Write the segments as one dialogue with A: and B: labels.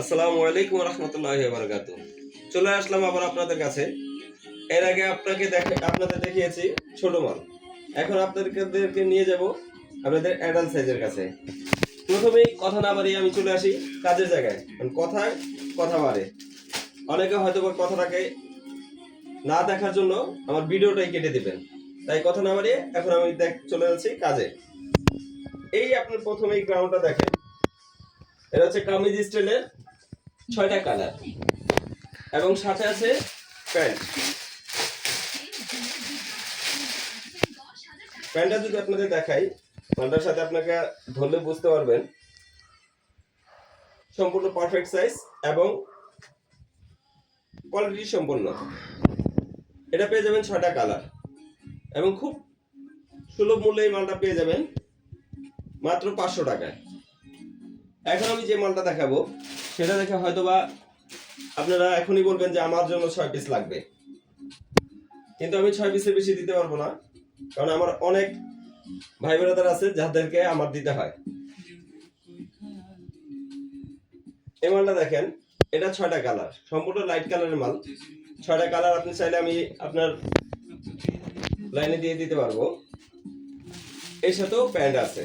A: আসসালামু আলাইকুম রহমতুল্লাহি ওয়া বারাকাতুহু। চলে আসলাম আবার আপনাদের কাছে। এর আগে আপনাদের দেখিয়েছি ছোট মাল। এখন আপনাদেরকে নিয়ে যাব আপনাদের অ্যাডাল্ট সাইজের কাছে। প্রথমেই কথা না বাড়িয়ে আমি চলে আসি কাজের জায়গায়। কারণ কথায় কথা বাড়ে। অনেকে হয়তো কথাটাকে না দেখার জন্য আমার ভিডিওটাই কেটে দিবেন। তাই কথা না বাড়িয়ে এখন আমি চলে যাচ্ছি কাজে। এই আপনার প্রথমেই গ্রাউন্ডটা দেখেন। এটা হচ্ছে কামিজ স্টাইলের 6টা কালার এবং সাথে আছে প্যান্ট। প্যান্টটা যদি আপনাদের দেখাই, প্যান্টটার সাথে আপনাকে ধরলে বুঝতে পারবেন সম্পূর্ণ পারফেক্ট সাইজ এবং কোয়ালিটি সম্পন্ন। এটা পেয়ে যাবেন 6টা কালার এবং খুব সুলভ মূল্যে এই মালটা পেয়ে যাবেন মাত্র 500 টাকায়। এখন আমি যে মালটা দেখাবো সেটা দেখে হয়তোবা আপনারা এখনই বলবেন যে আমার জন্য 6 পিস লাগবে, কিন্তু আমি 6 পিসের বেশি দিতে পারবো না, কারণ আমার অনেক ভাই ব্রাদার আছে যাদেরকে আমার দিতে হয়। এই মালটা দেখেন, এটা 6টা কালার, সম্পূর্ণ লাইট কালারের মাল। 6টা কালার আপনি চাইলে আমি আপনার লাইনে দিয়ে দিতে পারবো। এর সাথেও প্যান্ট আছে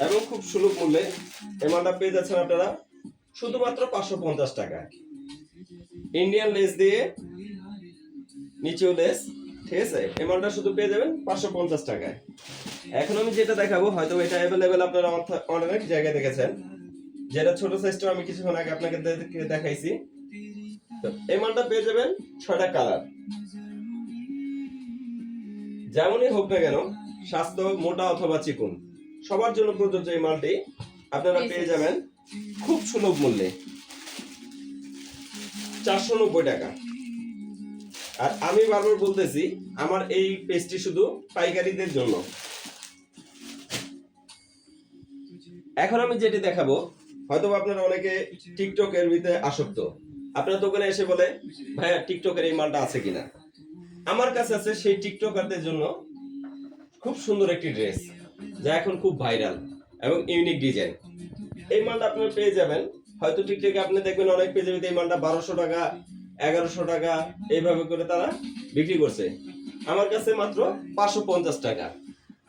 A: এবং খুব সুলভ মূল্যে এই মালটা পেয়ে যাচ্ছেন আপনারা শুধুমাত্র 550 টাকায়। ইন্ডিয়ান লেস দিয়ে, নিচেও লেস, ঠিক আছে? এই মালটা শুধু পেয়ে যাবেন 550 টাকায়। এখন আমি যেটা দেখাবো হয়তো এটা অ্যাভেলেবেল আপনারা অনেক জায়গায় দেখেছেন, যেটা ছোট সাইজটা আমি কিছুক্ষণ আগে আপনাকে দেখাইছি। তো এই মালটা পেয়ে যাবেন 6টা কালার। যেমনই হোক না কেন, স্বাস্থ্য মোটা অথবা চিকন সবার জন্য প্রযোজ্য এই মালটি আপনারা পেয়ে যাবেন খুব সুলভ মূল্যে 490 টাকা। আর আমি বারবার বলতেছি আমার এই পেজটি শুধু পাইকারিদের জন্য। এখন আমি যেটি দেখাবো হয়তো আপনারা অনেকে টিকটকের ভিতরে আসক্ত। আপনার দোকানে এসে বলে ভাইয়া টিকটকের এই মালটা আছে কিনা। আমার কাছে আছে সেই টিকটকারদের জন্য খুব সুন্দর একটি ড্রেস, যা এখন খুব ভাইরাল এবং ইউনিক ডিজাইন। এই মালটা আপনারা পেয়ে যাবেন হয়তো টিকটকে আপনি দেখবেন অনেক পেজের ভিতরে এই মালটা 1200 টাকা, 1100 টাকা এইভাবে করে তারা বিক্রি করছে। আমার কাছে মাত্র 550 টাকা।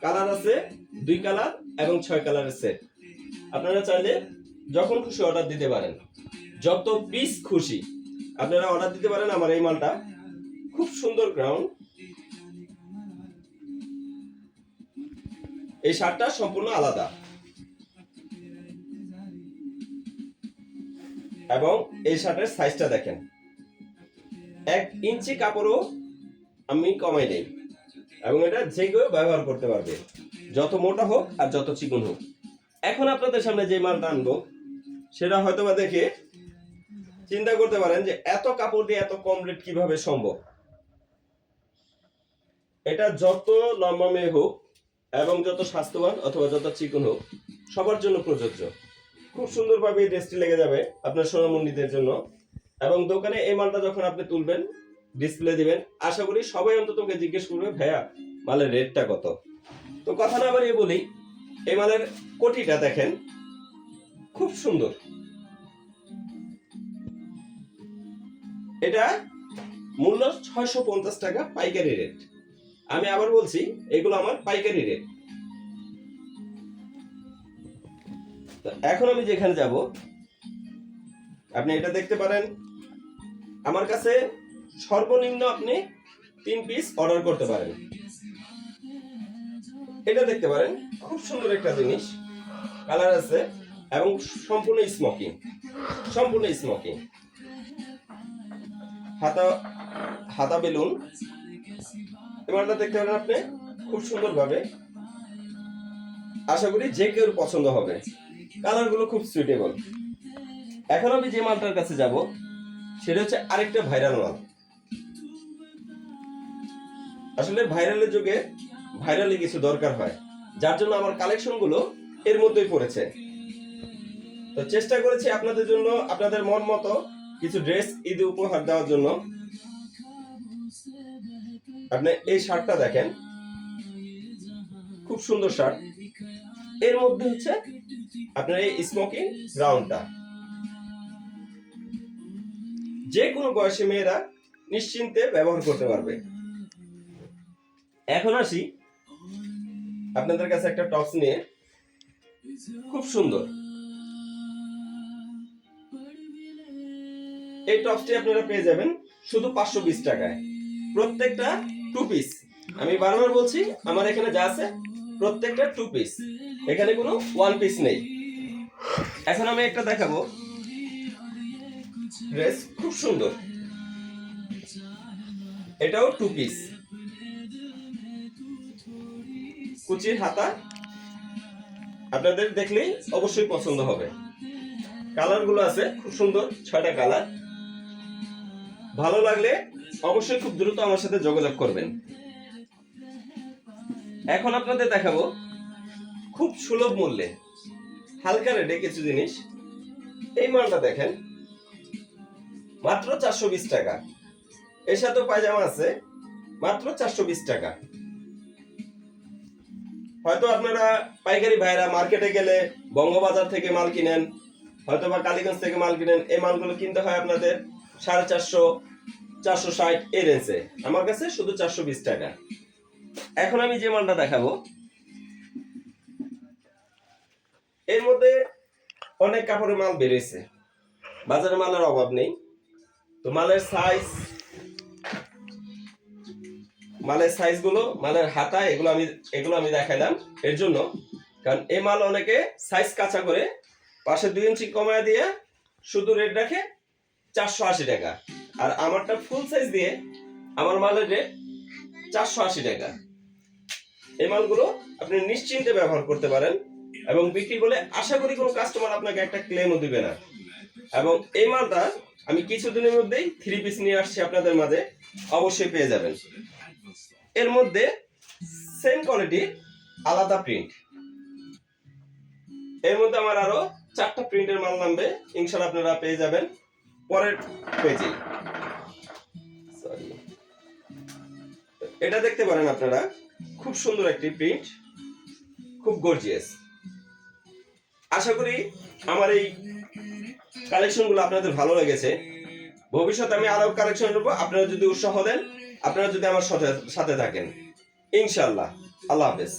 A: কালার আছে 2 কালার এবং 6 কালারের সেট। আপনারা চাইলে যখন খুশি অর্ডার দিতে পারেন, যত পিস খুশি আপনারা অর্ডার দিতে পারেন। আমার এই মালটা খুব সুন্দর গ্রাউন্ড। এই শার্টটা সম্পূর্ণ আলাদা এবং এই শার্টের সাইজটা দেখেন, 1 ইঞ্চি কাপড়ও আমি কমাই নেই এবং এটা যে কেউ ব্যবহার করতে পারবে, যত মোটা হোক আর যত চিকন হোক। এখন আপনাদের সামনে যে মালটা আনবো সেটা হয়তো বা দেখে চিন্তা করতে পারেন যে এত কাপড় দিয়ে এত কম রেট কিভাবে সম্ভব। এটা যত লম্বা মেয়ে হোক এবং যত স্বাস্থ্যবান অথবা যত চিকন হোক সবার জন্য প্রযোজ্য। খুব সুন্দরভাবে এই ড্রেসটি লেগে যাবে আপনার সোনামণিদের জন্য। এবং দোকানে এই মালটা যখন আপনি তুলবেন, ডিসপ্লে দিবেন, আশা করি সবাই অন্তত জিজ্ঞেস করবে ভাইয়া মালের রেটটা কত। তো কথা না বাড়িয়ে বলি, এই মালের কোটিটা দেখেন খুব সুন্দর। এটা মূল্য 650 টাকা পাইকারি রেট। আমি আবার বলছি এগুলো আমার পাইকারি রেট। এখন আমি যেখানে যাব আপনি এটা দেখতে পারেন, আমার কাছে সর্বনিম্ন আপনি 3 পিস অর্ডার করতে পারেন। এটা দেখতে পারেন খুব সুন্দর একটা জিনিস, কালার আছে এবং সম্পূর্ণ স্মোকিং, সম্পূর্ণ স্মোকিং। হাতা বেলুন। এবারটা দেখতে পারেন আপনি খুব সুন্দর ভাবে, আশা করি যে কেউ পছন্দ হবে। কালার গুলো খুব সুইটেবল। এখন আমি যে মালটার কাছে যাব সেটা হচ্ছে আরেকটা ভাইরাল মাল। আসলে ভাইরালের যুগে ভাইরালি কিছু দরকার হয়, যার জন্য আমার কালেকশন গুলো এর মধ্যেই পড়েছে। তো চেষ্টা করেছি আপনাদের জন্য, আপনাদের মন মতো কিছু ড্রেস ঈদে উপহার দেওয়ার জন্য। আপনি এই শার্টটা দেখেন, খুব সুন্দর শার্ট। এর মধ্যে হচ্ছে আপনার এই স্মোকিং গ্রাউন্ডটা, যে কোনো বয়সী মেয়েরা নিশ্চিন্তে ব্যবহার করতে পারবে। এখন আসি আপনাদের কাছে একটা টপস নিয়ে, খুব সুন্দর। এই টপসটি আপনারা পেয়ে যাবেন শুধু 520 টাকায়। প্রত্যেকটা 2 পিস। আমি বারবার বলছি, আমার এখানে যা আছে প্রত্যেকটা 2 পিস, এখানে কোনো 1 পিস নেই। এখন আমি একটা দেখাবো ড্রেস, খুব সুন্দর। এটাও 2 পিস, কুচির হাতা। আপনাদের দেখলেই অবশ্যই পছন্দ হবে। কালার গুলো আছে খুব সুন্দর, 6টা কালার। ভালো লাগলে অবশ্যই খুব দ্রুত আমার সাথে যোগাযোগ করবেন। এখন আপনাদের দেখাবো খুব সুলভ মূল্যে হালকা রেটে কিছু জিনিস। এই মালটা দেখেন, মাত্র 420 টাকা। এর সাথে পায়জামা আছে, মাত্র 420 টাকা। হয়তো আপনারা পাইকারি ভাইরা মার্কেটে গেলে বঙ্গবাজার থেকে মাল কিনেন, হয়তো বা কালীগঞ্জ থেকে মাল কিনেন, এই মালগুলো কিনতে হয় আপনাদের 450, 460 এই রেঞ্জে। আমার কাছে শুধু 420 টাকা। এখন আমি যে মালটা দেখাবো, এর মধ্যে অনেক কাপড়ের মাল বেরিয়েছে, বাজারে মালের অভাব নেই। তো মালের সাইজ গুলো, মালের হাতা, এগুলো আমি দেখাইলাম এর জন্য, কারণ এই মাল অনেকে সাইজ কাঁচা করে পাশে 2 ইঞ্চি কমায় দিয়ে শুধু রেট রাখে 480 টাকা। আর আমারটা ফুল সাইজ দিয়ে আমার মালের রেট 480 টাকা। এই মালগুলো আপনি নিশ্চিন্তে ব্যবহার করতে পারেন, এবং বিক্রি করলে আশা করি কোনো কাস্টমার আপনাকে একটা ক্লেমও দিবে না। এবং এই মালটা আমি কিছুদিনের মধ্যেই 3 পিস নিয়ে আসছি আপনাদের মাঝে, অবশ্যই পেয়ে যাবেন। এর মধ্যে সেম কোয়ালিটি, আলাদা প্রিন্ট। এর মধ্যে আমার আরো 4টা প্রিন্টের মাল নামবে, ইনশাআল্লাহ আপনারা পেয়ে যাবেন পরের পেজে। এটা দেখতে পারেন আপনারা, খুব সুন্দর একটি প্রিন্ট, খুব গর্জিয়াস। আশা করি আমার এই কালেকশনগুলো আপনাদের ভালো লেগেছে। ভবিষ্যতে আমি আরো কালেকশন নেব, আপনারা যদি উৎসাহ দেন, আপনারা যদি আমার সাথে থাকেন, ইনশাআল্লাহ। আল্লাহ হাফেজ।